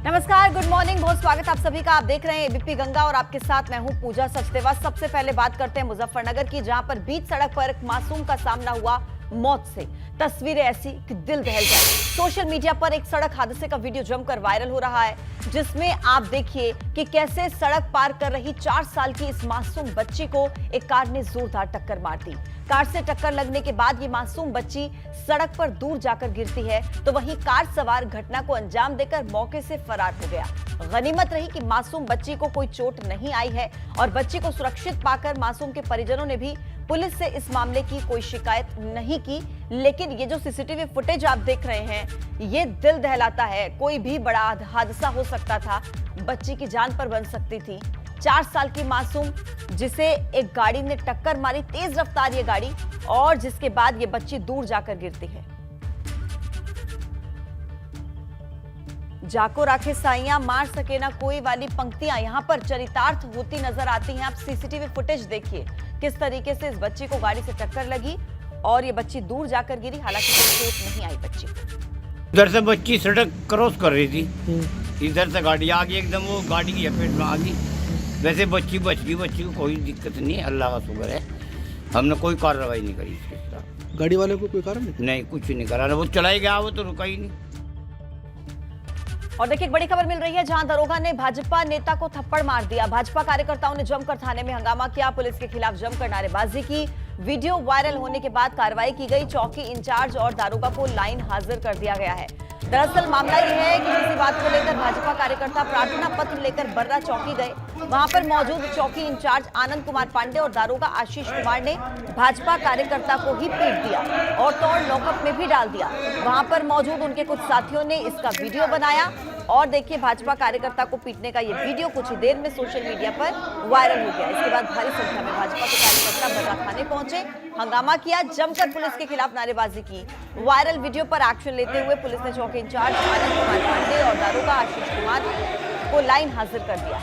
नमस्कार, good morning, बहुत स्वागत आप सभी का। आप देख रहे हैं एबीपी गंगा और आपके साथ मैं हूं पूजा सचदेवा। सबसे पहले बात करते हैं मुजफ्फरनगर की, जहां पर बीच सड़क पर एक मासूम का सामना हुआ मौत से। तस्वीरें ऐसी कि दिल दहल जाए। सोशल मीडिया पर एक सड़क हादसे का वीडियो जमकर वायरल हो रहा है, जिसमें आप देखिए कि कैसे सड़क पार कर रही 4 साल की इस मासूम बच्ची को एक कार ने जोरदार टक्कर मार दी। कार से टक्कर लगने के बाद ये मासूम बच्ची सड़क पर दूर जाकर गिरती है, तो वहीं कार सवार घटना को अंजाम देकर मौके से फरार हो गया। गनीमत रही कि मासूम बच्ची को कोई चोट नहीं आई है और बच्ची को सुरक्षित पाकर मासूम के परिजनों ने भी पुलिस से इस मामले की कोई शिकायत नहीं की। लेकिन ये जो सीसीटीवी फुटेज आप देख रहे हैं, ये दिल दहलाता है। कोई भी बड़ा हादसा हो सकता था, बच्ची की जान पर बन सकती थी। 4 साल की मासूम जिसे एक गाड़ी ने टक्कर मारी, तेज रफ्तार ये गाड़ी, और जिसके बाद ये बच्ची दूर जाकर गिरती है। जाको राखे साइयां, मार सके ना कोई वाली पंक्तियां यहां पर चरितार्थ होती नजर आती हैं। आप सीसीटीवी फुटेज देखिए किस तरीके से इस बच्ची को गाड़ी से टक्कर लगी और ये बच्ची दूर जाकर गिरी। हालांकि कोई चोट नहीं आई बच्ची को। इधर से बच्ची सड़क क्रॉस कर रही थी, इधर से गाड़ी आ गई, एकदम वो गाड़ी की चपेट में आ गई। वैसे बच्ची बच गई, बच्ची को कोई दिक्कत नहीं है, अल्लाह का शुक्र है। हमने कोई कार्रवाई नहीं करी इसके खिलाफ। गाड़ी वाले को कोई कारण नहीं, कुछ नहीं करा। वो चला ही गया, वो तो रुका ही नहीं। और देखिए, एक बड़ी खबर मिल रही है, जहां दरोगा ने भाजपा नेता को थप्पड़ मार दिया। भाजपा कार्यकर्ताओं ने जमकर थाने में हंगामा किया, पुलिस के खिलाफ जमकर नारेबाजी की। वीडियो वायरल होने के बाद कार्रवाई की गई। चौकी इंचार्ज और दारोगा को लाइन हाजिर कर दिया गया है। दरअसल मामला यह है कि किसी बात को लेकर भाजपा कार्यकर्ता प्रार्थना पत्र लेकर बर्रा चौकी गए। वहां पर मौजूद चौकी इंचार्ज आनंद कुमार पांडे और दारोगा आशीष कुमार ने भाजपा कार्यकर्ता को ही पीट दिया और तोड़ लॉकअप में भी डाल दिया। वहां पर मौजूद उनके कुछ साथियों ने इसका वीडियो बनाया और देखिए, भाजपा कार्यकर्ता को पीटने का ये वीडियो कुछ ही देर में सोशल मीडिया पर वायरल हो गया। इसके बाद भारी संख्या में भाजपा के कार्यकर्ता बर्रा थाने पहुंचे, हंगामा किया, जमकर पुलिस के खिलाफ नारेबाजी की। वायरल वीडियो पर एक्शन लेते हुए पुलिस ने चौकी इंचार्ज आनंद कुमार पांडे और दारोगा आशीष कुमार को लाइन हाजिर कर दिया।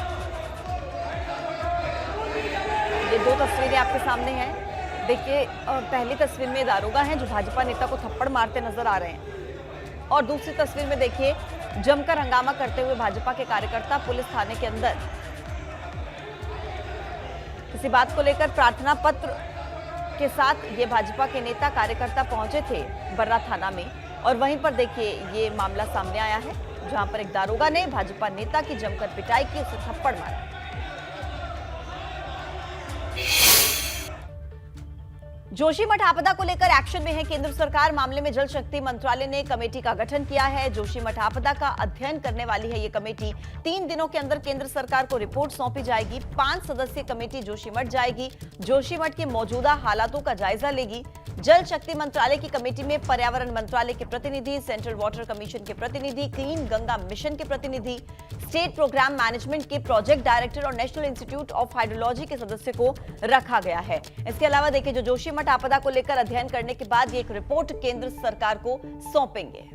ये 2 तस्वीरें आपके सामने हैं। देखिए, पहली तस्वीर में दारोगा हैं जो भाजपा नेता को थप्पड़ मारते नजर आ रहे हैं, और दूसरी तस्वीर में देखिए जमकर हंगामा करते हुए भाजपा के कार्यकर्ता पुलिस थाने के अंदर किसी बात को लेकर प्रार्थना पत्र के साथ ये भाजपा के नेता कार्यकर्ता पहुंचे थे बर्रा थाना में। और वहीं पर देखिए ये मामला सामने आया है, जहां पर एक दारोगा ने भाजपा नेता की जमकर पिटाई की, उसे थप्पड़ मारा। जोशीमठ आपदा को लेकर एक्शन में है केंद्र सरकार। मामले में जल शक्ति मंत्रालय ने कमेटी का गठन किया है। जोशीमठ आपदा का अध्ययन करने वाली है ये कमेटी। 3 दिनों के अंदर केंद्र सरकार को रिपोर्ट सौंपी जाएगी। 5 सदस्यीय कमेटी जोशीमठ जाएगी, जोशीमठ के मौजूदा हालातों का जायजा लेगी। जल शक्ति मंत्रालय की कमेटी में पर्यावरण मंत्रालय के प्रतिनिधि, सेंट्रल वाटर कमीशन के प्रतिनिधि, क्लीन गंगा मिशन के प्रतिनिधि, स्टेट प्रोग्राम मैनेजमेंट के प्रोजेक्ट डायरेक्टर और नेशनल इंस्टीट्यूट ऑफ हाइड्रोलॉजी के सदस्य को रखा गया है। इसके अलावा देखिए, जो जोशीमठ आपदा को लेकर अध्ययन करने के बाद ये एक रिपोर्ट केंद्र सरकार को सौंपेंगे।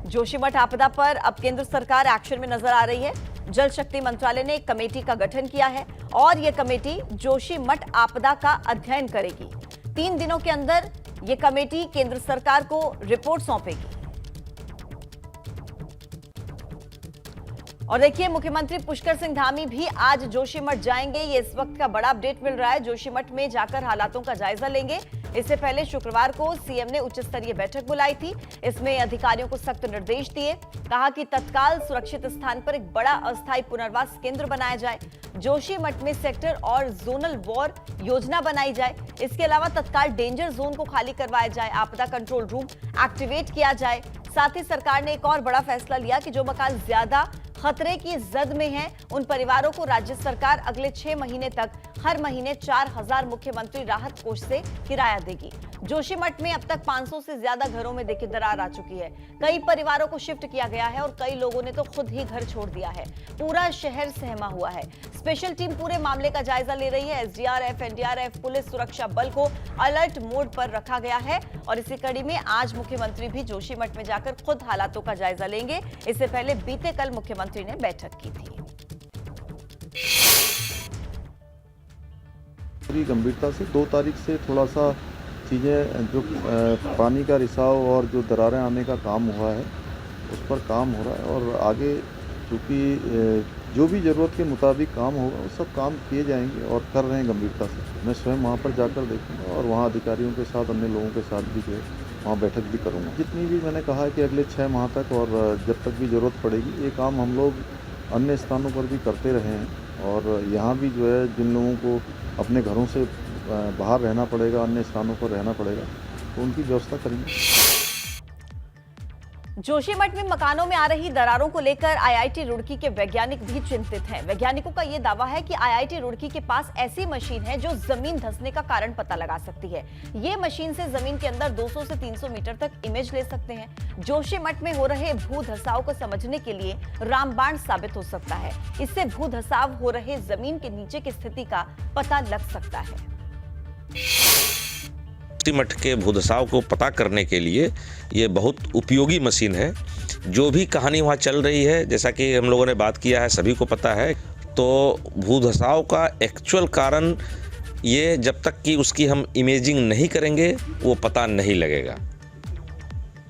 जोशीमठ आपदा पर अब केंद्र सरकार एक्शन में नजर आ रही है। जल शक्ति मंत्रालय ने एक कमेटी का गठन किया है और यह कमेटी जोशीमठ आपदा का अध्ययन करेगी। 3 दिनों के अंदर यह कमेटी केंद्र सरकार को रिपोर्ट सौंपेगी। और देखिए, मुख्यमंत्री पुष्कर सिंह धामी भी आज जोशीमठ जाएंगे। ये इस वक्त का बड़ा अपडेट मिल रहा है। जोशीमठ में जाकर हालातों का जायजा लेंगे। इससे पहले शुक्रवार को सीएम ने उच्च स्तरीय बैठक बुलाई थी। इसमें अधिकारियों को सख्त निर्देश दिए, कहा कि तत्काल सुरक्षित स्थान पर एक बड़ा अस्थायी पुनर्वास केंद्र बनाया जाए, जोशीमठ में सेक्टर और जोनल वॉर योजना बनाई जाए। इसके अलावा तत्काल डेंजर जोन को खाली करवाया जाए, आपदा कंट्रोल रूम एक्टिवेट किया जाए। साथ ही सरकार ने एक और बड़ा फैसला लिया कि जो मकान ज्यादा खतरे की जद में हैं, उन परिवारों को राज्य सरकार अगले 6 महीने तक हर महीने 4000 मुख्यमंत्री राहत कोष से किराया देगी। जोशीमठ में अब तक 500 से ज्यादा घरों में देखिए दरार आ चुकी है। कई परिवारों को शिफ्ट किया गया है और कई लोगों ने तो खुद ही घर छोड़ दिया है। पूरा शहर सहमा हुआ है। स्पेशल टीम पूरे मामले का जायजा ले रही है। एसडीआरएफ, एनडीआरएफ, पुलिस, सुरक्षा बल को अलर्ट मोड पर रखा गया है और इसी कड़ी में आज मुख्यमंत्री भी जोशीमठ में जाकर खुद हालातों का जायजा लेंगे। इससे पहले बीते कल मुख्यमंत्री ने बैठक की थी। पूरी गंभीरता से 2 तारीख से थोड़ा सा चीज़ें जो पानी का रिसाव और जो दरारें आने का काम हुआ है उस पर काम हो रहा है और आगे चूँकि जो भी ज़रूरत के मुताबिक काम होगा वो सब काम किए जाएंगे और कर रहे हैं गंभीरता से। मैं स्वयं वहाँ पर जाकर देखूँगा और वहाँ अधिकारियों के साथ, अन्य लोगों के साथ भी जो है वहाँ बैठक भी करूँगा। जितनी भी मैंने कहा है कि अगले 6 माह तक और जब तक भी ज़रूरत पड़ेगी, ये काम हम लोग अन्य स्थानों पर भी करते रहे हैं और यहाँ भी जो है जिन लोगों को अपने घरों से बाहर रहना पड़ेगा, अन्य स्थानों पर रहना पड़ेगा, तो उनकी व्यवस्था करेंगे। जोशीमठ में मकानों में आ रही दरारों को लेकर आईआईटी रुड़की के वैज्ञानिक भी चिंतित हैं। वैज्ञानिकों का यह दावा है कि आईआईटी रुड़की के पास ऐसी मशीन है जो जमीन धंसने का कारण पता लगा सकती है। ये मशीन से जमीन के अंदर 200 से 300 मीटर तक इमेज ले सकते हैं। जोशीमठ में हो रहे भू धसाव को समझने के लिए रामबाण साबित हो सकता है। इससे भू धसाव हो रहे जमीन के नीचे की स्थिति का पता लग सकता है। जोशीमठ के भूधसाव को पता करने के लिए ये बहुत उपयोगी मशीन है। जो भी कहानी वहाँ चल रही है, जैसा कि हम लोगों ने बात किया है, सभी को पता है, तो भूधसाव का एक्चुअल कारण ये जब तक कि उसकी हम इमेजिंग नहीं करेंगे वो पता नहीं लगेगा।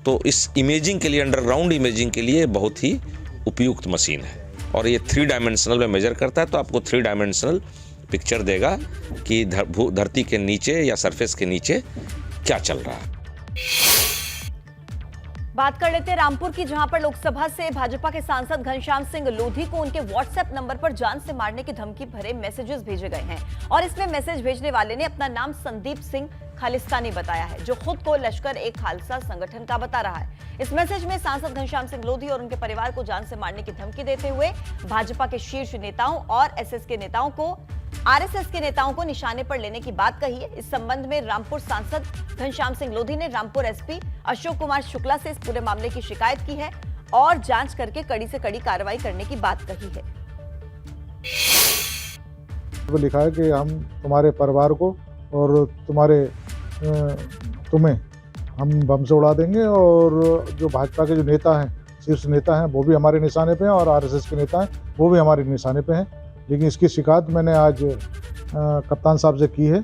तो इस इमेजिंग के लिए, अंडरग्राउंड इमेजिंग के लिए बहुत ही उपयुक्त मशीन है और ये 3 डायमेंशनल में मेजर करता है, तो आपको 3 डायमेंशनल पिक्चर देगा कि धरती के नीचे या सरफेस के नीचे क्या चल रहा है। बात कर लेते हैं रामपुर की, जहां पर लोकसभा से भाजपा के सांसद घनश्याम सिंह लोधी को उनके व्हाट्सएप नंबर पर जान से मारने की धमकी भरे मैसेजेस भेजे गए हैं और इसमें मैसेज भेजने वाले ने अपना नाम संदीप सिंह खालिस्तानी बताया है, जो खुद को लश्कर ए खालसा संगठन का बता रहा है। इस मैसेज में सांसद घनश्याम सिंह लोधी और उनके परिवार को जान से मारने की धमकी देते हुए भाजपा के शीर्ष नेताओं और आरएसएस के नेताओं को निशाने पर लेने की बात कही है। इस संबंध में रामपुर सांसद घनश्याम सिंह लोधी ने रामपुर एसपी अशोक कुमार शुक्ला से इस पूरे मामले की शिकायत की है और जांच करके कड़ी से कड़ी कार्रवाई करने की बात कही है। तो लिखा है कि हम तुम्हारे परिवार को और तुम्हें हम बम से उड़ा देंगे और जो भाजपा के जो नेता हैं, शीर्ष नेता हैं, वो भी हमारे निशाने पे हैं और आरएसएस के नेता हैं, वो भी हमारे निशाने पे हैं। लेकिन इसकी शिकायत मैंने आज कप्तान साहब से की है।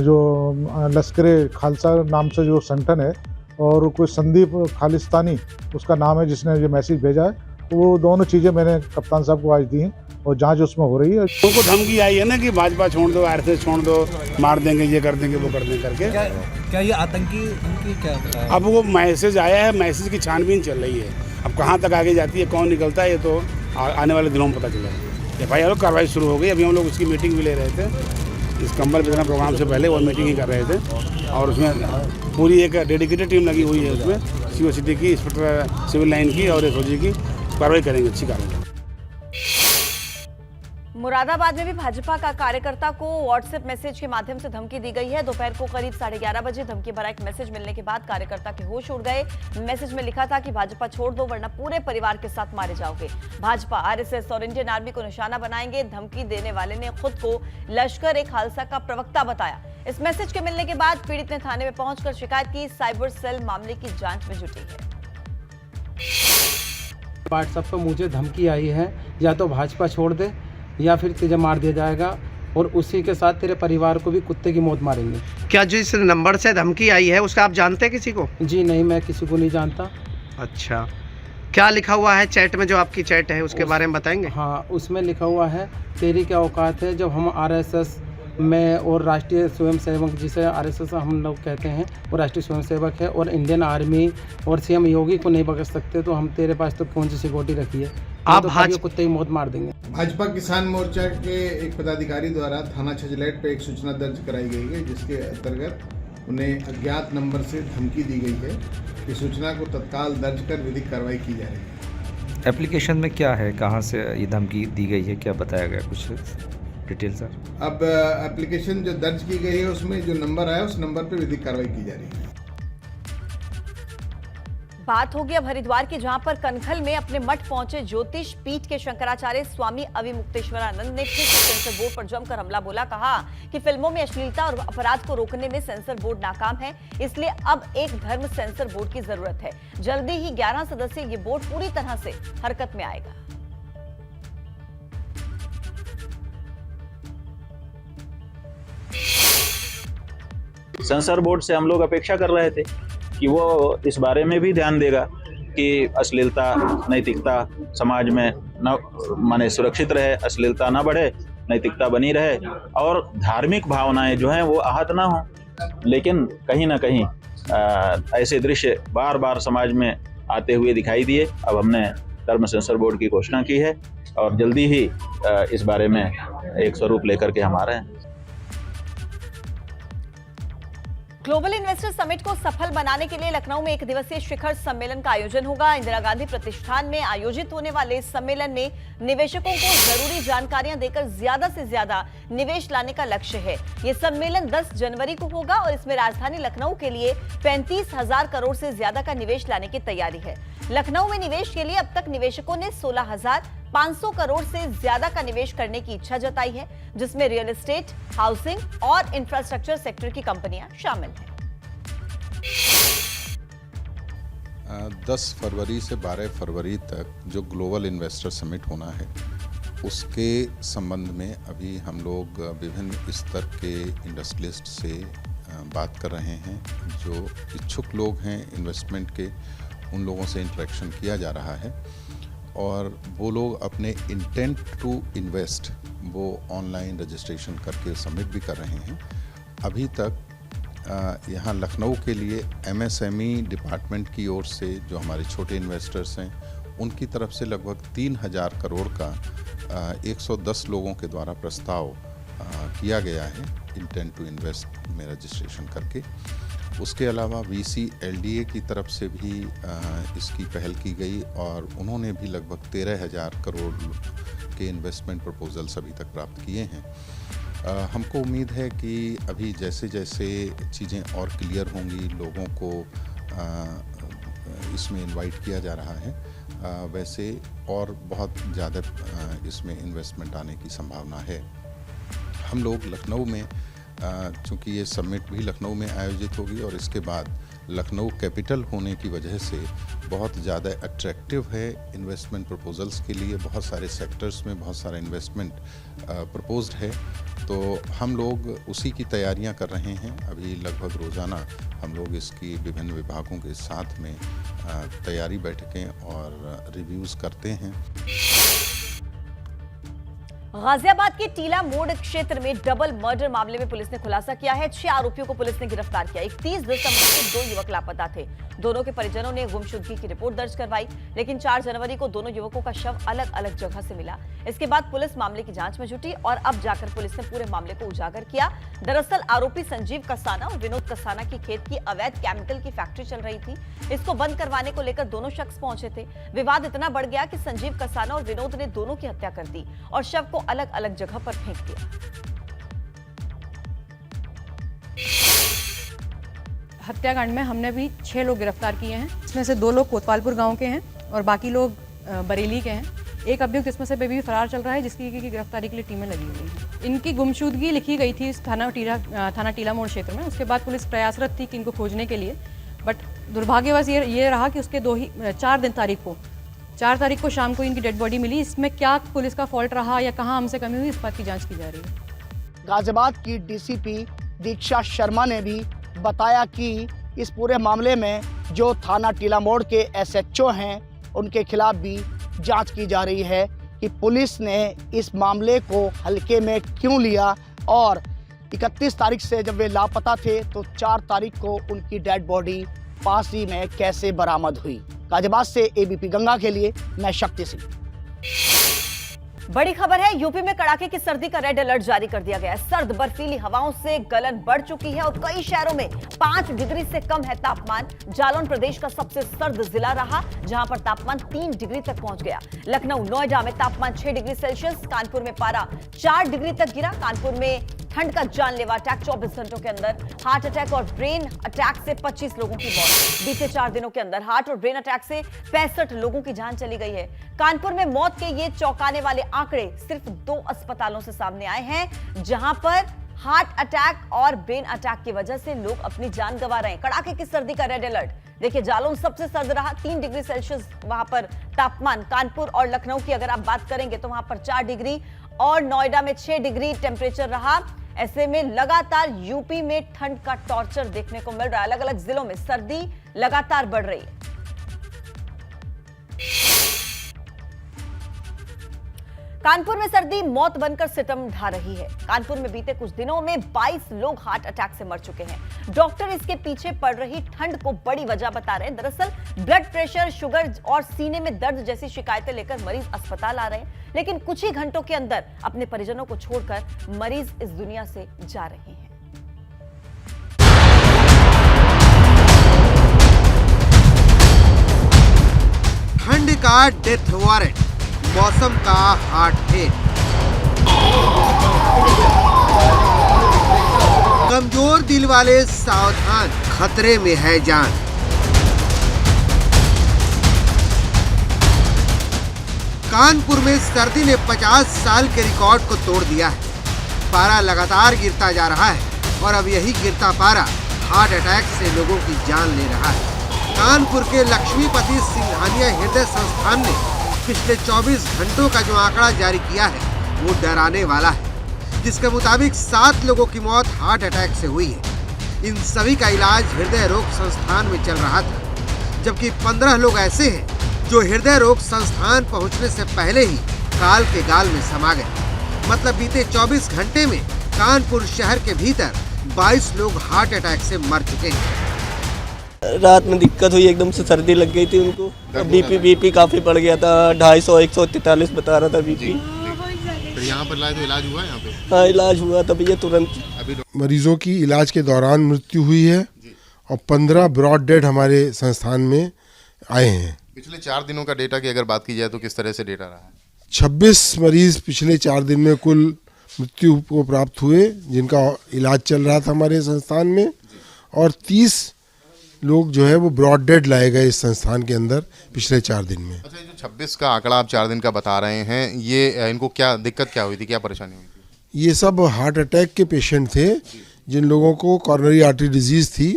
जो लश्कर खालसा नाम से जो संगठन है और कोई संदीप खालिस्तानी उसका नाम है जिसने ये मैसेज भेजा है, तो वो दोनों चीज़ें मैंने कप्तान साहब को आज दी हैं और जांच उसमें हो रही है। उनको धमकी आई है ना कि भाजपा छोड़ दो, आरएसएस छोड़ दो, मार देंगे, ये कर देंगे, वो कर देंगे करके। क्या ये आतंकी उनकी क्या बताया? अब वो मैसेज आया है, मैसेज की छानबीन चल रही है। अब कहाँ तक आगे जाती है, कौन निकलता है, ये तो आने वाले दिनों में पता चलेगा। FIR कार्रवाई शुरू हो गई। अभी हम लोग उसकी मीटिंग भी ले रहे थे, इस कंबल वितरण प्रोग्राम से पहले वो मीटिंग ही कर रहे थे और उसमें पूरी एक डेडिकेटेड टीम लगी हुई है। उसमें CO सिटी की, इंस्पेक्टर सिविल लाइन की और SOG की कार्रवाई करेंगे, अच्छी कार्रवाई। मुरादाबाद में भी भाजपा का कार्यकर्ता को व्हाट्सएप मैसेज के माध्यम से धमकी दी गई है। दोपहर को करीब 11:30 बजे धमकी भरा एक मैसेज मिलने के बाद कार्यकर्ता के होश उड़ गए। मैसेज में लिखा था कि भाजपा छोड़ दो वरना पूरे परिवार के साथ मारे जाओगे। भाजपा, आरएसएस और इंडियन आर्मी को निशाना बनाएंगे। धमकी देने वाले ने खुद को लश्कर ए खालसा का प्रवक्ता बताया। इस मैसेज के मिलने के बाद पीड़ित ने थाने में पहुंचकर शिकायत की। साइबर सेल मामले की जांच में जुटी है। व्हाट्सएप पर मुझे धमकी आई है, या तो भाजपा छोड़ दे या फिर तुझे मार दिया जाएगा और उसी के साथ तेरे परिवार को भी कुत्ते की मौत मारेंगे। क्या जिस नंबर से धमकी आई है उसका आप जानते हैं किसी को? जी नहीं, मैं किसी को नहीं जानता। अच्छा, क्या लिखा हुआ है चैट में, जो आपकी चैट है उसके बारे में बताएंगे? हाँ, उसमें लिखा हुआ है तेरी क्या औकात है जब हम आरएसएस में और राष्ट्रीय स्वयंसेवक, जिसे आरएसएस हम लोग कहते हैं, वो राष्ट्रीय स्वयंसेवक है और इंडियन आर्मी और CM योगी को नहीं पकड़ सकते, तो हम तेरे पास तो कौन सी सिक्योरिटी रखी है? आप तो कुत्ते की मौत मार देंगे। भाजपा किसान मोर्चा के एक पदाधिकारी द्वारा थाना छजलैट पे एक सूचना दर्ज कराई गई है, जिसके अंतर्गत उन्हें अज्ञात नंबर से धमकी दी गई है कि सूचना को तत्काल दर्ज कर विधिक कार्रवाई की जा रही है। एप्लीकेशन में क्या है, कहाँ से ये धमकी दी गई है, क्या बताया गया, कुछ डिटेल सर? अब एप्लीकेशन जो दर्ज की गई है उसमें जो नंबर आया उस नंबर पर विधिक कार्रवाई की जा रही है। बात होगी अब हरिद्वार की, जहां पर कनखल में अपने मठ पहुंचे ज्योतिष पीठ के शंकराचार्य स्वामी अविमुक्तेश्वरानंद ने फिर से सेंसर बोर्ड पर जमकर हमला बोला। कहा कि फिल्मों में अश्लीलता और अपराध को रोकने में सेंसर बोर्ड नाकाम है, इसलिए अब एक धर्म सेंसर बोर्ड की जरूरत है। जल्दी ही 11 सदस्यीय ये बोर्ड पूरी तरह से हरकत में आएगा। सेंसर बोर्ड से हम लोग अपेक्षा कर रहे थे कि वो इस बारे में भी ध्यान देगा कि अश्लीलता नैतिकता समाज में न माने सुरक्षित रहे, अश्लीलता न बढ़े, नैतिकता बनी रहे और धार्मिक भावनाएं जो हैं वो आहत ना हो। लेकिन कहीं ना कहीं ऐसे दृश्य बार बार समाज में आते हुए दिखाई दिए। अब हमने धर्म सेंसर बोर्ड की घोषणा की है और जल्दी ही इस बारे में एक स्वरूप लेकर के हम आ रहे हैं। ग्लोबल इन्वेस्टर समिट को सफल बनाने के लिए लखनऊ में एक दिवसीय शिखर सम्मेलन का आयोजन होगा। इंदिरा गांधी प्रतिष्ठान में आयोजित होने वाले इस सम्मेलन में निवेशकों को जरूरी जानकारियां देकर ज्यादा से ज्यादा निवेश लाने का लक्ष्य है। ये सम्मेलन 10 जनवरी को होगा और इसमें राजधानी लखनऊ के लिए 35,000 करोड़ से ज्यादा का निवेश लाने की तैयारी है। लखनऊ में निवेश के लिए अब तक निवेशकों ने 16,500 करोड़ से ज्यादा का निवेश करने की इच्छा जताई है, जिसमें रियल एस्टेट, हाउसिंग और इंफ्रास्ट्रक्चर सेक्टर की कंपनियां शामिल हैं। 10 फरवरी से 12 फरवरी तक जो ग्लोबल इन्वेस्टर समिट होना है, उसके संबंध में अभी हम लोग विभिन्न स्तर के इंडस्ट्रियलिस्ट से बात कर रहे हैं। जो इच्छुक लोग हैं इन्वेस्टमेंट के, उन लोगों से इंटरेक्शन किया जा रहा है और वो लोग अपने इंटेंट टू इन्वेस्ट वो ऑनलाइन रजिस्ट्रेशन करके सबमिट भी कर रहे हैं। अभी तक यहाँ लखनऊ के लिए MSME डिपार्टमेंट की ओर से जो हमारे छोटे इन्वेस्टर्स हैं, उनकी तरफ से लगभग 3,000 करोड़ का 110 लोगों के द्वारा प्रस्ताव किया गया है इंटेंट टू इन्वेस्ट में रजिस्ट्रेशन करके। उसके अलावा VC LDA की तरफ से भी इसकी पहल की गई और उन्होंने भी लगभग 13,000 करोड़ के इन्वेस्टमेंट प्रपोजल्स अभी तक प्राप्त किए हैं। हमको उम्मीद है कि अभी जैसे जैसे चीज़ें और क्लियर होंगी, लोगों को इसमें इनवाइट किया जा रहा है, वैसे और बहुत ज़्यादा इसमें इन्वेस्टमेंट आने की संभावना है। हम लोग लखनऊ में चूँकि ये समिट भी लखनऊ में आयोजित होगी और इसके बाद लखनऊ कैपिटल होने की वजह से बहुत ज़्यादा अट्रैक्टिव है इन्वेस्टमेंट प्रपोजल्स के लिए। बहुत सारे सेक्टर्स में बहुत सारा इन्वेस्टमेंट प्रपोज्ड है, तो हम लोग उसी की तैयारियां कर रहे हैं। अभी लगभग रोज़ाना हम लोग इसकी विभिन्न विभागों के साथ में तैयारी बैठकें और रिव्यूज़ करते हैं। गाजियाबाद के टीला मोड़ क्षेत्र में डबल मर्डर मामले में पुलिस ने खुलासा किया है। 6 आरोपियों को पुलिस ने गिरफ्तार किया। 31 दिसंबर से 2 युवक लापता थे। दोनों के परिजनों ने गुमशुदगी की रिपोर्ट दर्ज करवाई, लेकिन 4 जनवरी को दोनों युवकों का शव अलग अलग जगह से मिला। इसके बाद पुलिस मामले की जांच में जुटी और अब जाकर पुलिस ने पूरे मामले को उजागर किया। दरअसल आरोपी संजीव कसाना और विनोद कसाना की खेत की अवैध केमिकल की फैक्ट्री चल रही थी। इसको बंद करवाने को लेकर दोनों शख्स पहुंचे थे। विवाद इतना बढ़ गया कि संजीव कसाना और विनोद ने दोनों की हत्या कर दी और शव को अलग अलग जगह पर फेंक दिया। हत्याकांड में हमने भी 6 लोग गिरफ्तार किए हैं। इसमें से 2 लोग कोतवालपुर गांव के हैं और बाकी लोग बरेली के हैं। एक अभियुक्त इसमें से भी फरार चल रहा है, जिसकी गिरफ्तारी के लिए टीमें लगी हुई हैं। इनकी गुमशुदगी लिखी गई थी इस थाना टीला मोड़ क्षेत्र में। उसके बाद पुलिस प्रयासरत थी कि इनको खोजने के लिए, बट दुर्भाग्यवश ये रहा कि उसके 4 तारीख को शाम को इनकी डेड बॉडी मिली। इसमें क्या पुलिस का फॉल्ट रहा या कहाँ हमसे कमी हुई, इस बात की जांच की जा रही है। गाजियाबाद की DCP दीक्षा शर्मा ने भी बताया कि इस पूरे मामले में जो थाना टीला मोड़ के SHO हैं, उनके खिलाफ भी जांच की जा रही है कि पुलिस ने इस मामले को हल्के में क्यों लिया और 31 तारीख से जब वे लापता थे तो 4 तारीख को उनकी डेड बॉडी पास ही में कैसे बरामद हुई। गाजियाबाद से ABP गंगा के लिए मैं शक्ति सिंह। बड़ी खबर है, यूपी में कड़ाके की सर्दी का रेड अलर्ट जारी कर दिया गया है। सर्द बर्फीली हवाओं से गलन बढ़ चुकी है और कई शहरों में 5 डिग्री से कम है तापमान। जालौन प्रदेश का सबसे सर्द जिला रहा, जहां पर तापमान 3 डिग्री तक पहुंच गया। लखनऊ, नोएडा में तापमान 6 डिग्री सेल्सियस, कानपुर में पारा 4 डिग्री तक गिरा। कानपुर में ठंड का जानलेवा अटैक, 24 घंटों के अंदर हार्ट अटैक और ब्रेन अटैक से 25 लोगों की मौत। बीते 4 दिनों के अंदर हार्ट और ब्रेन अटैक से 65 लोगों की जान चली गई है। कानपुर में मौत के ये चौंकाने वाले आंकड़े सिर्फ 2 अस्पतालों से सामने आए हैं, जहां पर हार्ट अटैक और ब्रेन अटैक की वजह से लोग अपनी जान गंवा रहे हैं। कड़ाके की सर्दी का रेड अलर्ट। देखिए, जालौन सबसे सर्द रहा, 3 डिग्री सेल्सियस वहां पर तापमान। कानपुर और लखनऊ की अगर आप बात करेंगे तो वहां पर 4 डिग्री और नोएडा में 6 डिग्री टेम्परेचर रहा। ऐसे में लगातार यूपी में ठंड का टॉर्चर देखने को मिल रहा है। अलग अलग जिलों में सर्दी लगातार बढ़ रही है। कानपुर में सर्दी मौत बनकर सितम ढा रही है। कानपुर में बीते कुछ दिनों में 22 लोग हार्ट अटैक से मर चुके हैं। डॉक्टर इसके पीछे पड़ रही ठंड को बड़ी वजह बता रहे हैं। दरअसल ब्लड प्रेशर, शुगर और सीने में दर्द जैसी शिकायतें लेकर मरीज अस्पताल आ रहे हैं, लेकिन कुछ ही घंटों के अंदर अपने परिजनों को छोड़कर मरीज इस दुनिया से जा रहे हैं। ठंड का डेथ वारंट, मौसम का हार्ट फेल, कमजोर दिल वाले सावधान, खतरे में है जान। कानपुर में सर्दी ने 50 साल के रिकॉर्ड को तोड़ दिया है। पारा लगातार गिरता जा रहा है और अब यही गिरता पारा हार्ट अटैक से लोगों की जान ले रहा है। कानपुर के लक्ष्मीपति सिंघानिया हृदय संस्थान ने पिछले 24 घंटों का जो आंकड़ा जारी किया है वो डराने वाला है, जिसके मुताबिक 7 लोगों की मौत हार्ट अटैक से हुई है। इन सभी का इलाज हृदय रोग संस्थान में चल रहा था, जबकि 15 लोग ऐसे हैं जो हृदय रोग संस्थान पहुंचने से पहले ही काल के गाल में समा गए। मतलब बीते 24 घंटे में कानपुर शहर के भीतर 22 लोग हार्ट अटैक से मर चुके हैं। रात में दिक्कत हुई, एकदम से सर्दी लग गई थी उनको। बीपी काफी बढ़ गया था, 250 143 बता रहा था बीपी। फिर यहाँ पर लाए तो इलाज हुआ यहाँ पे? हाँ, इलाज हुआ था भैया तुरंत। अभी मरीजों की इलाज के दौरान मृत्यु हुई है और 15 ब्रॉड डेड हमारे संस्थान में आए हैं। पिछले 4 दिनों का डेटा की अगर बात की जाए तो किस तरह से डेटा रहा है? 26 मरीज पिछले 4 दिन में कुल मृत्यु को प्राप्त हुए, जिनका इलाज चल रहा था हमारे संस्थान में, और 30 लोग जो है वो ब्रॉड डेड लाए गए इस संस्थान के अंदर पिछले 4 दिन में। अच्छा, जो 26 का आंकड़ा आप 4 दिन का बता रहे हैं, ये इनको क्या दिक्कत क्या हुई थी, क्या परेशानी हुई थी? ये सब हार्ट अटैक के पेशेंट थे, जिन लोगों को कॉर्नरी आर्टरी डिजीज थी।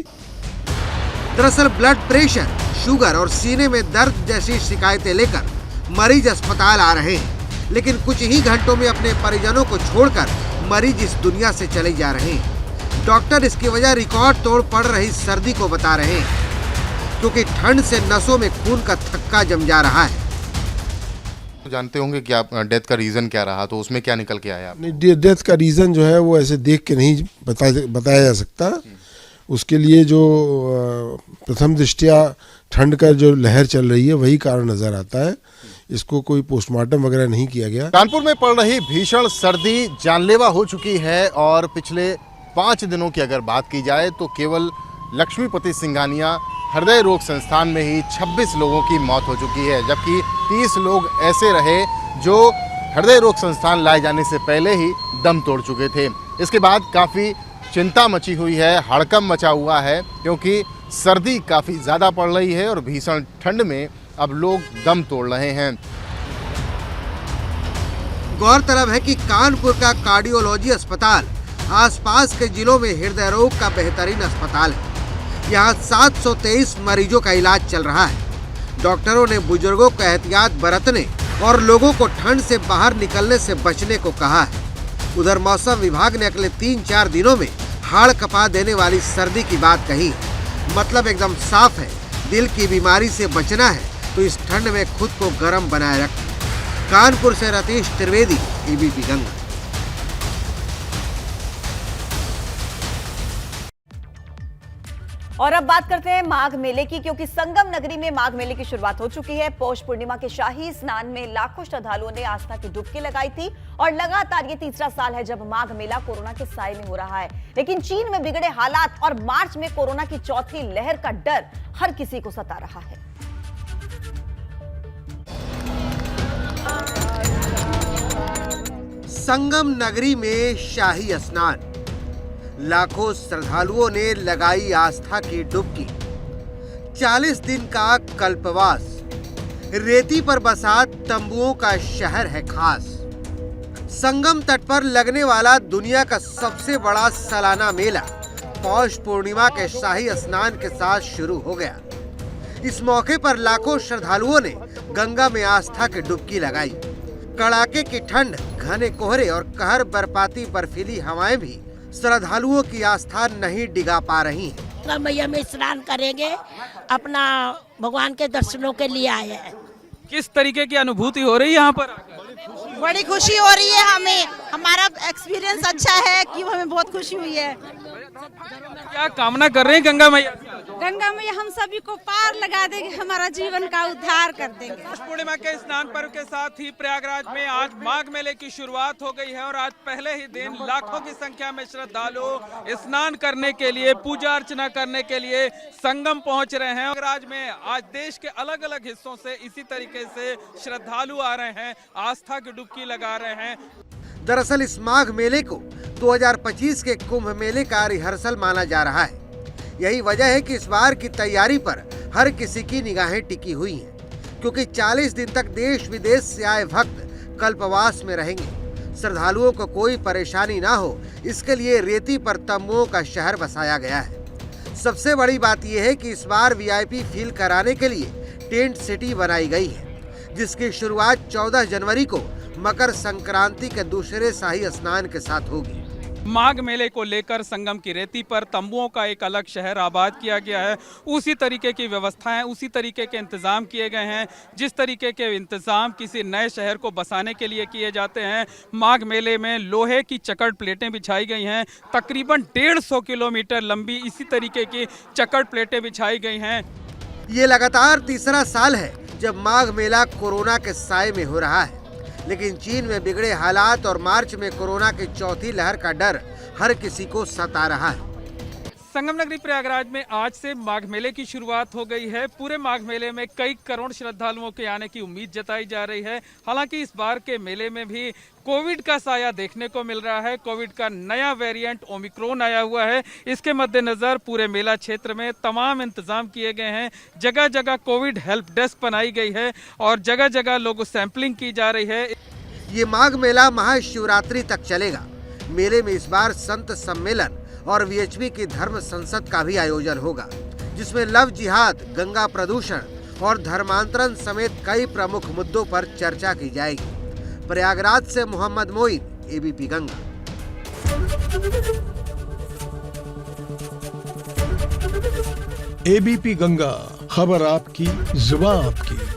दरअसल ब्लड प्रेशर, शुगर और सीने में दर्द जैसी शिकायतें लेकर मरीज अस्पताल आ रहे हैं, लेकिन कुछ ही घंटों में अपने परिजनों को छोड़कर मरीज इस दुनिया से चले जा रहे हैं। डॉक्टर इसकी वजह रिकॉर्ड तोड़ पड़ रही सर्दी को बता रहे हैं, क्योंकि ठंड से नसों में खून का थक्का जम जा रहा है। जानते होंगे कि आप डेथ का रीजन क्या रहा, तो उसमें क्या निकल के आया आप? डेथ का रीजन जो है वो ऐसे देख के नहीं बताया जा सकता। उसके लिए जो प्रथम दृष्टया ठंड का जो लहर चल रही है वही कारण नजर आता है। इसको कोई पोस्टमार्टम वगैरह नहीं किया गया। कानपुर में पड़ रही भीषण सर्दी जानलेवा हो चुकी है और पिछले 5 दिनों की अगर बात की जाए तो केवल लक्ष्मीपति सिंघानिया हृदय रोग संस्थान में ही 26 लोगों की मौत हो चुकी है, जबकि 30 लोग ऐसे रहे जो हृदय रोग संस्थान लाए जाने से पहले ही दम तोड़ चुके थे। इसके बाद काफ़ी चिंता मची हुई है, हड़कंप मचा हुआ है, क्योंकि सर्दी काफ़ी ज़्यादा पड़ रही है और भीषण ठंड में अब लोग दम तोड़ रहे हैं। गौरतलब है कि कानपुर का कार्डियोलॉजी अस्पताल आसपास के जिलों में हृदय रोग का बेहतरीन अस्पताल है। यहाँ 723 मरीजों का इलाज चल रहा है। डॉक्टरों ने बुजुर्गों को एहतियात बरतने और लोगों को ठंड से बाहर निकलने से बचने को कहा है। उधर मौसम विभाग ने अगले 3-4 दिनों में हाड़ कपा देने वाली सर्दी की बात कही। मतलब एकदम साफ है, दिल की बीमारी से बचना है तो इस ठंड में खुद को गर्म बनाए रखें। कानपुर से रतीश त्रिवेदी, एबीपी गंगा। और अब बात करते हैं माघ मेले की, क्योंकि संगम नगरी में माघ मेले की शुरुआत हो चुकी है। पौष पूर्णिमा के शाही स्नान में लाखों श्रद्धालुओं ने आस्था की डुबकी लगाई थी और लगातार ये 3रा साल है जब माघ मेला कोरोना के साए में हो रहा है। लेकिन चीन में बिगड़े हालात और मार्च में कोरोना की चौथी लहर का डर हर किसी को सता रहा है। संगम नगरी में शाही स्नान, लाखों श्रद्धालुओं ने लगाई आस्था की डुबकी। 40 दिन का कल्पवास, रेती पर बसा तंबुओं का शहर है खास। संगम तट पर लगने वाला दुनिया का सबसे बड़ा सालाना मेला पौष पूर्णिमा के शाही स्नान के साथ शुरू हो गया। इस मौके पर लाखों श्रद्धालुओं ने गंगा में आस्था की डुबकी लगाई। कड़ाके की ठंड, घने कोहरे और कहर बरपाती बर्फीली हवाएं भी श्रद्धालुओं की आस्था नहीं डिगा पा रही हैं। गंगा मैया में स्नान करेंगे, अपना भगवान के दर्शनों के लिए आए हैं। किस तरीके की अनुभूति हो रही है यहाँ पर? बड़ी खुशी हो रही है हमें, हमारा एक्सपीरियंस अच्छा है कि हमें बहुत खुशी हुई है। क्या कामना कर रहे हैं गंगा मैया? गंगा मैया हम सभी को पार लगा देंगे, हमारा जीवन का उद्धार कर देंगे। पूर्णिमा के स्नान पर्व के साथ ही प्रयागराज में आज माघ मेले की शुरुआत हो गई है और आज पहले ही दिन लाखों की संख्या में श्रद्धालु स्नान करने के लिए, पूजा अर्चना करने के लिए संगम पहुंच रहे हैं। प्रयागराज में आज देश के अलग अलग हिस्सों से इसी तरीके से श्रद्धालु आ रहे हैं, आस्था की डुबकी लगा रहे हैं। दरअसल इस माघ मेले को 2025 के कुंभ मेले का रिहर्सल माना जा रहा है। यही वजह है कि इस बार की तैयारी पर हर किसी की निगाहें टिकी हुई हैं, क्योंकि 40 दिन तक देश विदेश से आए भक्त कल्पवास में रहेंगे। श्रद्धालुओं को कोई परेशानी ना हो, इसके लिए रेती पर तंबुओं का शहर बसाया गया है। सबसे बड़ी बात यह है कि इस बार VIP फील कराने के लिए टेंट सिटी बनाई गई है, जिसकी शुरुआत 14 जनवरी को मकर संक्रांति के दूसरे शाही स्नान के साथ होगी। माघ मेले को लेकर संगम की रेती पर तंबुओं का एक अलग शहर आबाद किया गया है। उसी तरीके की व्यवस्थाएं, उसी तरीके के इंतजाम किए गए हैं जिस तरीके के इंतजाम किसी नए शहर को बसाने के लिए किए जाते हैं। माघ मेले में लोहे की चकड़ प्लेटें बिछाई गई हैं, तकरीबन 150 किलोमीटर लंबी इसी तरीके की चकड़ प्लेटें बिछाई गई हैं। ये लगातार तीसरा साल है जब माघ मेला कोरोना के साए में हो रहा है, लेकिन चीन में बिगड़े हालात और मार्च में कोरोना की चौथी लहर का डर हर किसी को सता रहा है। संगम नगरी प्रयागराज में आज से माघ मेले की शुरुआत हो गई है। पूरे माघ मेले में कई करोड़ श्रद्धालुओं के आने की उम्मीद जताई जा रही है। हालांकि इस बार के मेले में भी कोविड का साया देखने को मिल रहा है। कोविड का नया वेरिएंट ओमिक्रॉन आया हुआ है। इसके मद्देनजर पूरे मेला क्षेत्र में तमाम इंतजाम किए गए हैं। जगह जगह कोविड हेल्प डेस्क बनाई गई है और जगह जगह लोगों सैंपलिंग की जा रही है। ये माघ मेला महाशिवरात्रि तक चलेगा। मेले में इस बार संत सम्मेलन और VHP की धर्म संसद का भी आयोजन होगा, जिसमें लव जिहाद, गंगा प्रदूषण और धर्मांतरण समेत कई प्रमुख मुद्दों पर चर्चा की जाएगी। प्रयागराज से मोहम्मद मोइन, ABP गंगा। ABP गंगा, खबर आपकी, जुबान आपकी।